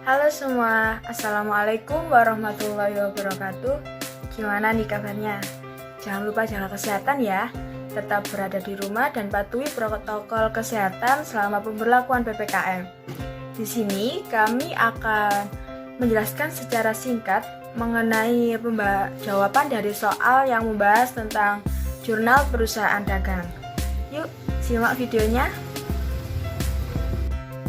Halo semua, Assalamualaikum warahmatullahi wabarakatuh. Gimana nih kabarnya? Jangan lupa jaga kesehatan ya. Tetap berada di rumah dan patuhi protokol kesehatan selama pemberlakuan PPKM. Di sini kami akan menjelaskan secara singkat mengenai jawaban dari soal yang membahas tentang jurnal perusahaan dagang. Yuk, simak videonya.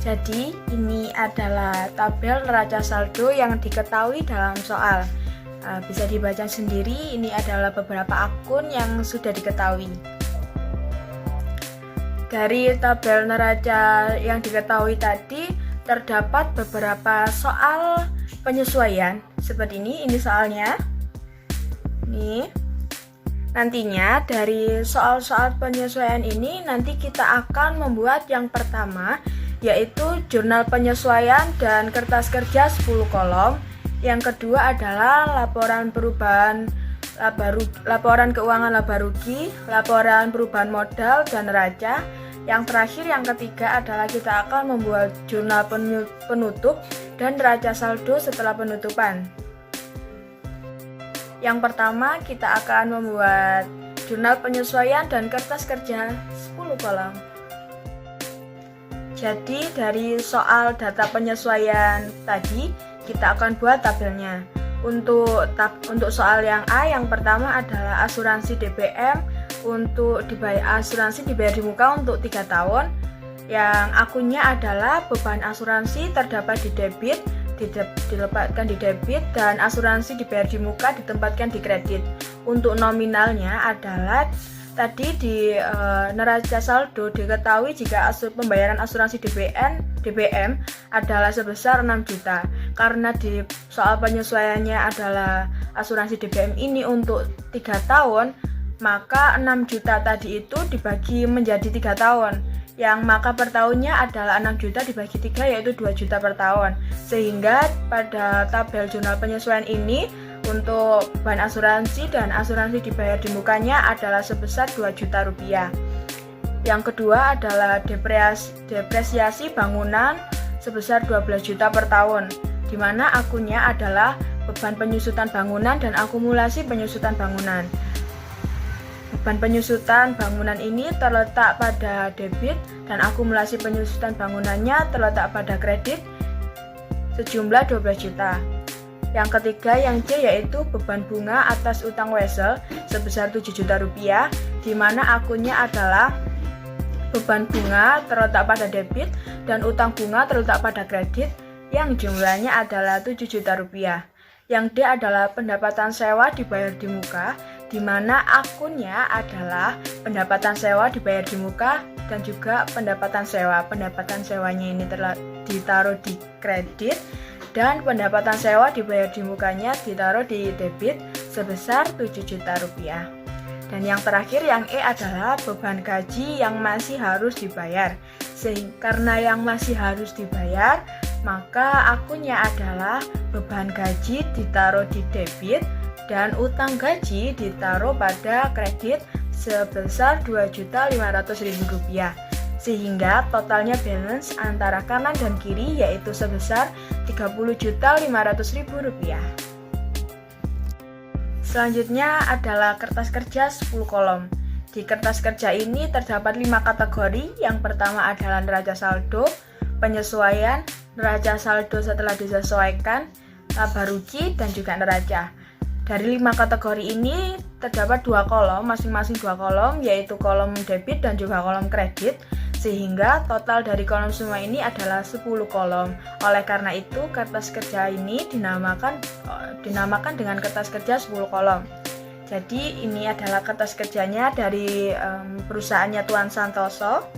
Jadi, ini adalah tabel neraca saldo yang diketahui dalam soal. Bisa dibaca sendiri, ini adalah beberapa akun yang sudah diketahui. Dari tabel neraca yang diketahui tadi, terdapat beberapa soal penyesuaian. Seperti ini soalnya. Nih. Nantinya dari soal-soal penyesuaian ini, nanti kita akan membuat yang pertama, yaitu jurnal penyesuaian dan kertas kerja 10 kolom. Yang kedua adalah laporan keuangan laba rugi, laporan perubahan modal dan neraca. Yang terakhir, yang ketiga adalah kita akan membuat jurnal penutup dan neraca saldo setelah penutupan. Yang pertama, kita akan membuat jurnal penyesuaian dan kertas kerja 10 kolom. Jadi dari soal data penyesuaian tadi, kita akan buat tabelnya. Untuk soal yang A, yang pertama adalah asuransi DBM untuk asuransi dibayar di muka untuk 3 tahun. Yang akunnya adalah beban asuransi terdapat di debit, dilepaskan di debit, dan asuransi dibayar di muka ditempatkan di kredit. Untuk nominalnya adalah tadi di neraca saldo diketahui jika pembayaran asuransi DBM adalah sebesar 6 juta. Karena di soal penyesuaiannya adalah asuransi DBM ini untuk 3 tahun, maka 6 juta tadi itu dibagi menjadi 3 tahun. Yang maka per tahunnya adalah 6 juta dibagi 3, yaitu 2 juta per tahun. Sehingga pada tabel jurnal penyesuaian ini, untuk beban asuransi dan asuransi dibayar di mukanya adalah sebesar 2 juta rupiah. Yang kedua adalah depresiasi bangunan sebesar 12 juta per tahun, di mana akunnya adalah beban penyusutan bangunan dan akumulasi penyusutan bangunan. Beban penyusutan bangunan ini terletak pada debit dan akumulasi penyusutan bangunannya terletak pada kredit sejumlah 12 juta. Yang ketiga, yang C, yaitu beban bunga atas utang wesel sebesar 7 juta rupiah, di mana akunnya adalah beban bunga terletak pada debit dan utang bunga terletak pada kredit yang jumlahnya adalah 7 juta rupiah. Yang D adalah pendapatan sewa dibayar di muka, di mana akunnya adalah pendapatan sewa dibayar di muka dan juga pendapatan sewa. Pendapatan sewanya ini ditaruh di kredit, dan pendapatan sewa dibayar di mukanya ditaruh di debit sebesar 7 juta rupiah. Dan yang terakhir, yang E adalah beban gaji yang masih harus dibayar. Karena yang masih harus dibayar, maka akunnya adalah beban gaji ditaruh di debit dan utang gaji ditaruh pada kredit sebesar 2.500.000 rupiah. Sehingga totalnya balance antara kanan dan kiri yaitu sebesar 30.500.000 rupiah. Selanjutnya adalah kertas kerja 10 kolom. Di kertas kerja ini terdapat 5 kategori. Yang pertama adalah neraca saldo, penyesuaian, neraca saldo setelah disesuaikan, laba rugi, dan juga neraca. Dari 5 kategori ini terdapat 2 kolom, masing-masing 2 kolom, yaitu kolom debit dan juga kolom kredit. Sehingga total dari kolom semua ini adalah 10 kolom. Oleh karena itu, kertas kerja ini dinamakan dengan kertas kerja 10 kolom. Jadi ini adalah kertas kerjanya dari perusahaannya Tuan Santoso.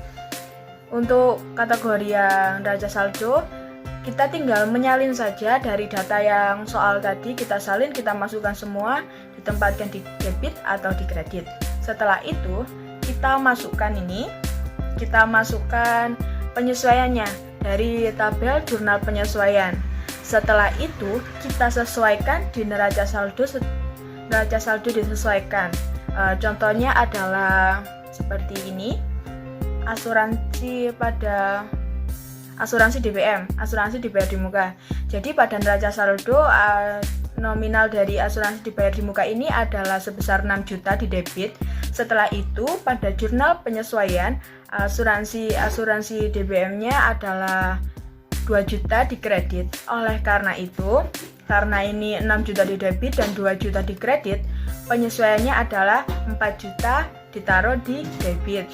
Untuk kategori yang neraca saldo, kita tinggal menyalin saja dari data yang soal tadi, kita salin, kita masukkan semua, ditempatkan di debit atau di kredit. Setelah itu, kita masukkan penyesuaiannya dari tabel jurnal penyesuaian. Setelah itu, kita sesuaikan di neraca saldo disesuaikan. Contohnya adalah seperti ini. Asuransi pada asuransi DBM, asuransi dibayar di muka. Jadi pada neraca saldo nominal dari asuransi dibayar di muka ini adalah sebesar 6 juta di debit. Setelah itu pada jurnal penyesuaian asuransi DBM-nya adalah 2 juta di kredit. Oleh karena itu, karena ini 6 juta di debit dan 2 juta di kredit, penyesuaiannya adalah 4 juta ditaruh di debit.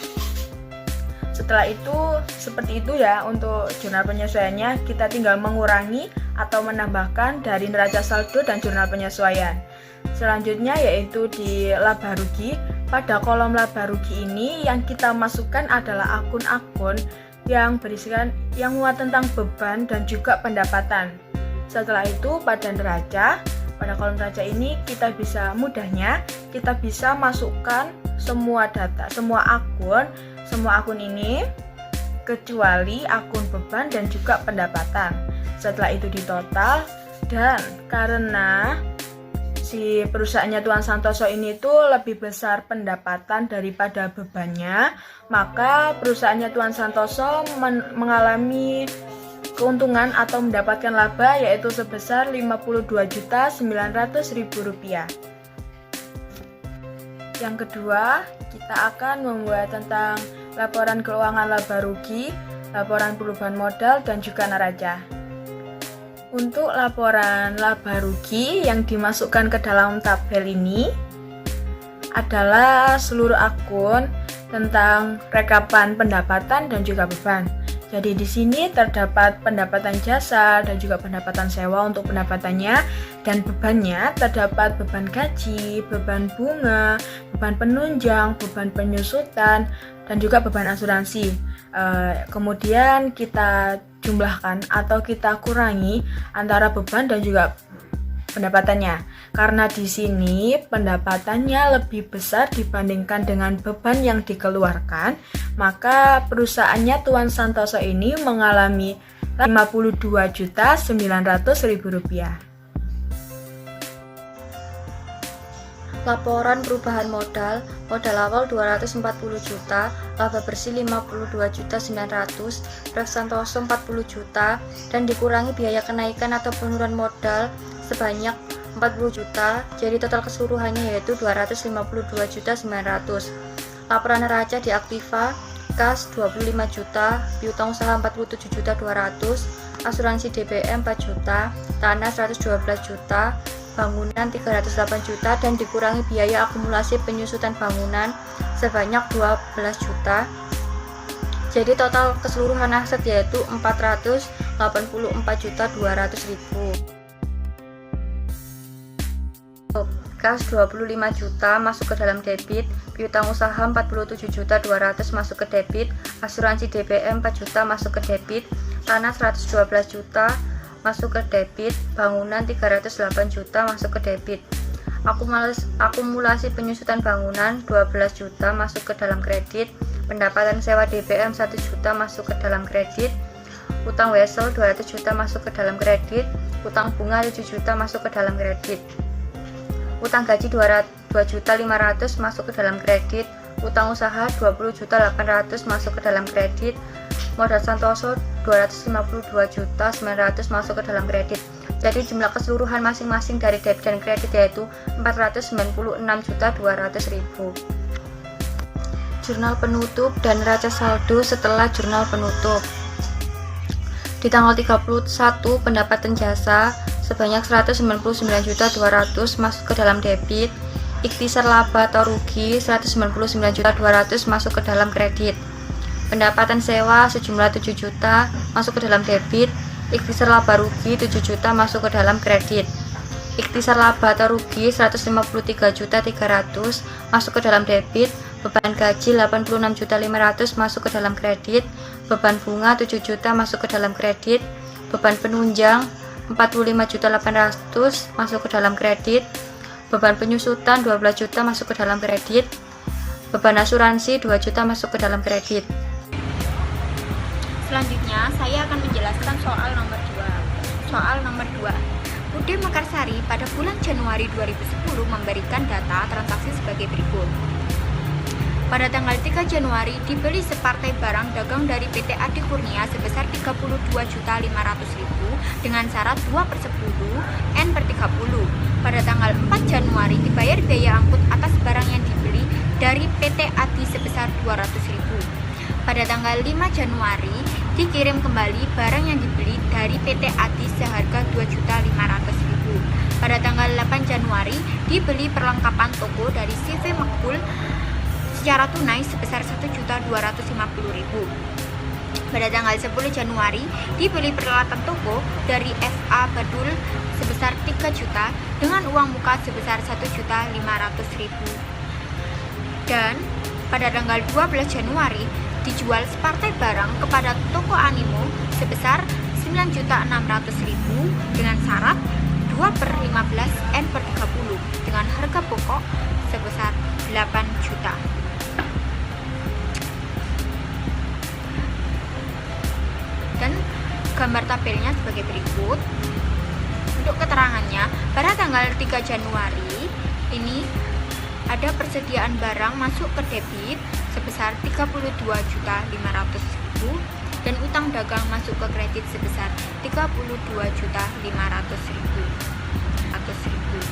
Setelah itu, seperti itu ya untuk jurnal penyesuaiannya, kita tinggal mengurangi atau menambahkan dari neraca saldo dan jurnal penyesuaian. Selanjutnya yaitu di laba rugi. Pada kolom laba rugi ini yang kita masukkan adalah akun-akun yang berisikan yang muat tentang beban dan juga pendapatan. Setelah itu pada kolom neraca ini kita bisa masukkan semua data, semua akun ini kecuali akun beban dan juga pendapatan. Setelah itu ditotal, dan karena si perusahaannya Tuan Santoso ini tuh lebih besar pendapatan daripada bebannya, maka perusahaannya Tuan Santoso mengalami keuntungan atau mendapatkan laba yaitu sebesar Rp52.900.000. Yang kedua, kita akan membuat tentang laporan keuangan laba rugi, laporan perubahan modal, dan juga neraca. Untuk laporan laba rugi yang dimasukkan ke dalam tabel ini adalah seluruh akun tentang rekapan pendapatan dan juga beban. Jadi di sini terdapat pendapatan jasa dan juga pendapatan sewa untuk pendapatannya, dan bebannya terdapat beban gaji, beban bunga, beban penunjang, beban penyusutan, dan juga beban asuransi. Kemudian kita jumlahkan atau kita kurangi antara beban dan juga pendapatannya. Karena di sini pendapatannya lebih besar dibandingkan dengan beban yang dikeluarkan, maka perusahaannya Tuan Santoso ini mengalami Rp52.900.000. Laporan perubahan modal awal 240 juta, laba bersih 52.900.000, Prof Santoso 40 juta, dan dikurangi biaya kenaikan atau penurunan modal sebanyak 40 juta, jadi total keseluruhannya yaitu 252.900.000. Laporan neraca di aktiva, kas 25 juta, piutang usaha 47.200.000, asuransi DBM 4 juta, tanah 112 juta, bangunan 308 juta, dan dikurangi biaya akumulasi penyusutan bangunan sebanyak 12 juta. Jadi total keseluruhan aset yaitu 484.200.000. Kas 25 juta masuk ke dalam debit, piutang usaha 47.200.000 masuk ke debit, asuransi DBM 4 juta masuk ke debit, tanah 112 juta masuk ke debit, bangunan 308 juta masuk ke debit. Akumulasi penyusutan bangunan 12 juta masuk ke dalam kredit, pendapatan sewa DBM 1 juta masuk ke dalam kredit, utang wesel 200 juta masuk ke dalam kredit, utang bunga 7 juta masuk ke dalam kredit. Utang gaji 2.500.000 masuk ke dalam kredit, utang usaha 20.800.000 masuk ke dalam kredit, modal Santoso 252.900.000 masuk ke dalam kredit. Jadi jumlah keseluruhan masing-masing dari debit dan kredit yaitu 496.200.000. Jurnal penutup dan neraca saldo setelah jurnal penutup. Di tanggal 31 pendapatan jasa sebanyak 199.200.000 masuk ke dalam debit, ikhtisar laba atau rugi 199.200.000 masuk ke dalam kredit, pendapatan sewa sejumlah 7 juta masuk ke dalam debit, ikhtisar laba rugi 7 juta masuk ke dalam kredit, ikhtisar laba atau rugi 153.300.000 masuk ke dalam debit, beban gaji 86.500.000 masuk ke dalam kredit, beban bunga 7 juta masuk ke dalam kredit, beban penunjang 45.800.000 masuk ke dalam kredit, beban penyusutan 12 juta masuk ke dalam kredit, beban asuransi 2 juta masuk ke dalam kredit. Selanjutnya saya akan menjelaskan soal nomor 2. Soal nomor 2. UD Mekarsari pada bulan Januari 2010 memberikan data transaksi sebagai berikut. Pada tanggal 3 Januari dibeli separtai barang dagang dari PT Adi Kurnia sebesar 32.500.000 dengan syarat 2/10 N/30. Pada tanggal 4 Januari dibayar biaya angkut atas barang yang dibeli dari PT Adi sebesar 200.000. Pada tanggal 5 Januari dikirim kembali barang yang dibeli dari PT Adi seharga 2.500.000. Pada tanggal 8 Januari dibeli perlengkapan toko dari CV Makbul secara tunai sebesar 1.250.000. Pada tanggal 10 Januari dibeli peralatan toko dari FA Badul sebesar 3 juta dengan uang muka sebesar 1.500.000. Dan pada tanggal 12 Januari dijual separtai barang kepada toko Animo sebesar 9.600.000 dengan syarat 2/15 N/30 dengan harga pokok sebesar 8 juta. Dan gambar tabelnya sebagai berikut. Untuk keterangannya, pada tanggal 3 Januari ini ada persediaan barang masuk ke debit sebesar 32.500.000 dan utang dagang masuk ke kredit sebesar 32.500.000.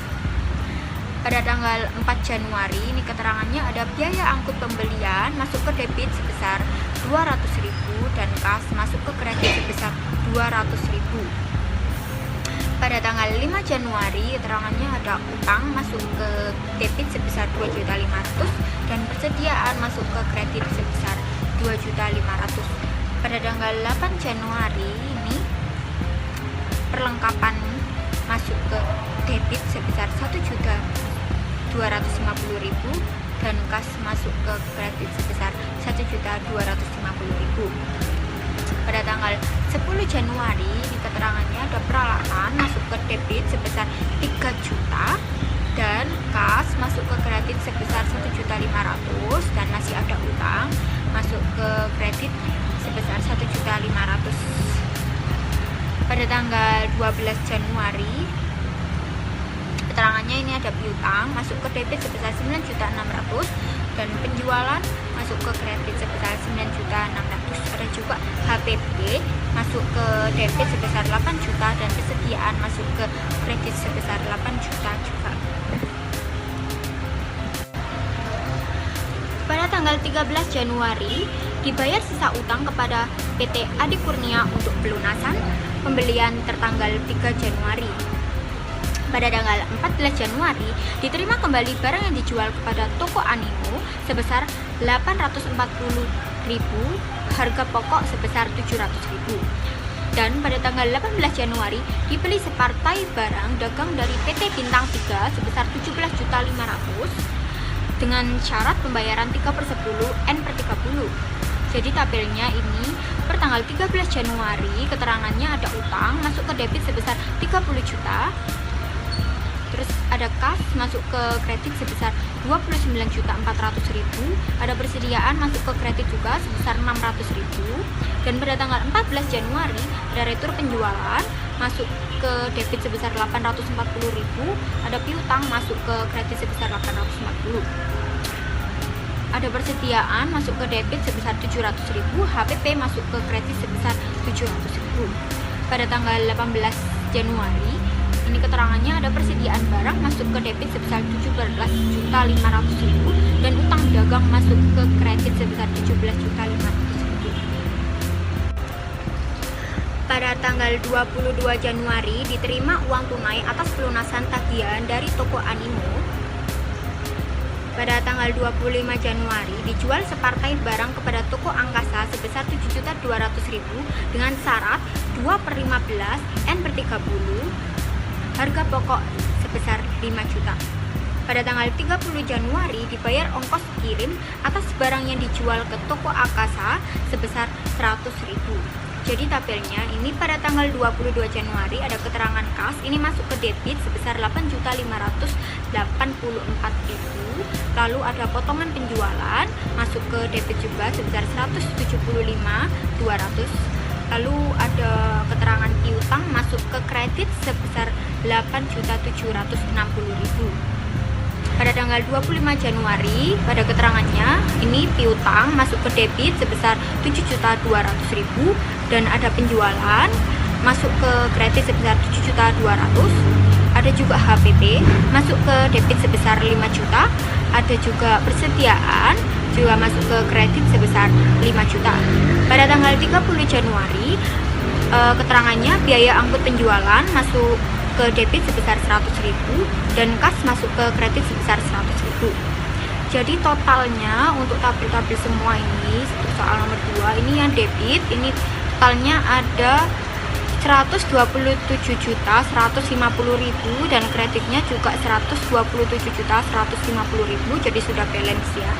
Pada tanggal 4 Januari ini keterangannya ada biaya angkut pembelian masuk ke debit sebesar 200.000 dan kas masuk ke kredit sebesar 200.000. Pada tanggal 5 Januari keterangannya ada utang masuk ke debit sebesar 2.500.000 dan persediaan masuk ke kredit sebesar 2.500.000. Pada tanggal 8 Januari ini perlengkapan masuk ke debit sebesar 1.250.000 dan kas masuk ke kredit sebesar 1.250.000. Pada tanggal 10 Januari di keterangannya ada peralatan masuk ke debit sebesar 3 juta dan kas masuk ke kredit sebesar 1.500.000 dan masih ada utang masuk ke kredit sebesar 1.500.000. Pada tanggal 12 Januari keterangannya ini ada piutang masuk ke debit sebesar 9.600.000 dan penjualan masuk ke kredit sebesar 9.600.000. Ada juga HPP masuk ke debit sebesar 8 juta dan persediaan masuk ke kredit sebesar 8 juta juga. Pada tanggal 13 Januari dibayar sisa utang kepada PT Adi Kurnia untuk pelunasan pembelian tertanggal 3 Januari. Pada tanggal 14 Januari diterima kembali barang yang dijual kepada toko Animo sebesar 840.000, harga pokok sebesar 700.000. Dan pada tanggal 18 Januari dibeli separtai barang dagang dari PT Bintang 3 sebesar 17.500.000 dengan syarat pembayaran 3/10 N/30. Jadi tabelnya ini per tanggal 13 Januari keterangannya ada utang masuk ke debit sebesar 30 juta. Terus ada kas masuk ke kredit sebesar 29.400.000, ada persediaan masuk ke kredit juga sebesar 600.000. Dan pada tanggal 14 Januari ada retur penjualan masuk ke debit sebesar 840.000, ada piutang masuk ke kredit sebesar 840. Ada persediaan masuk ke debit sebesar 700.000, HPP masuk ke kredit sebesar 700.000. Pada tanggal 18 Januari ini keterangannya ada persediaan barang masuk ke debit sebesar 17.500.000 dan utang dagang masuk ke kredit sebesar 17.500.000. Pada tanggal 22 Januari diterima uang tunai atas pelunasan tagihan dari toko Animo. Pada tanggal 25 Januari dijual separtai barang kepada toko Angkasa sebesar 7.200.000 dengan syarat 2/15 N/30, harga pokok sebesar 5 juta. Pada tanggal 30 Januari dibayar ongkos kirim atas barang yang dijual ke toko Angkasa sebesar 100.000. Jadi tabelnya ini pada tanggal 22 Januari ada keterangan kas ini masuk ke debit sebesar 8.584.000, lalu ada potongan penjualan masuk ke debit juga sebesar 175.200, lalu ada keterangan piutang masuk ke kredit sebesar 8.760.000. pada tanggal 25 Januari pada keterangannya ini piutang masuk ke debit sebesar 7.200.000 dan ada penjualan masuk ke kredit sebesar 7.200.000. Ada juga HPP masuk ke debit sebesar 5 juta. Ada juga persediaan juga masuk ke kredit sebesar 5 juta. Pada tanggal 30 Januari keterangannya biaya angkut penjualan masuk ke debit sebesar 100.000 dan kas masuk ke kredit sebesar 100.000. Jadi totalnya untuk tabel-tabel semua ini untuk soal nomor 2 ini yang debit ini totalnya ada 127.150.000 dan kreditnya juga 127.150.000, jadi sudah balance ya.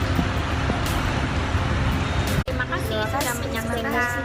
Terima kasih sudah menyaksikan.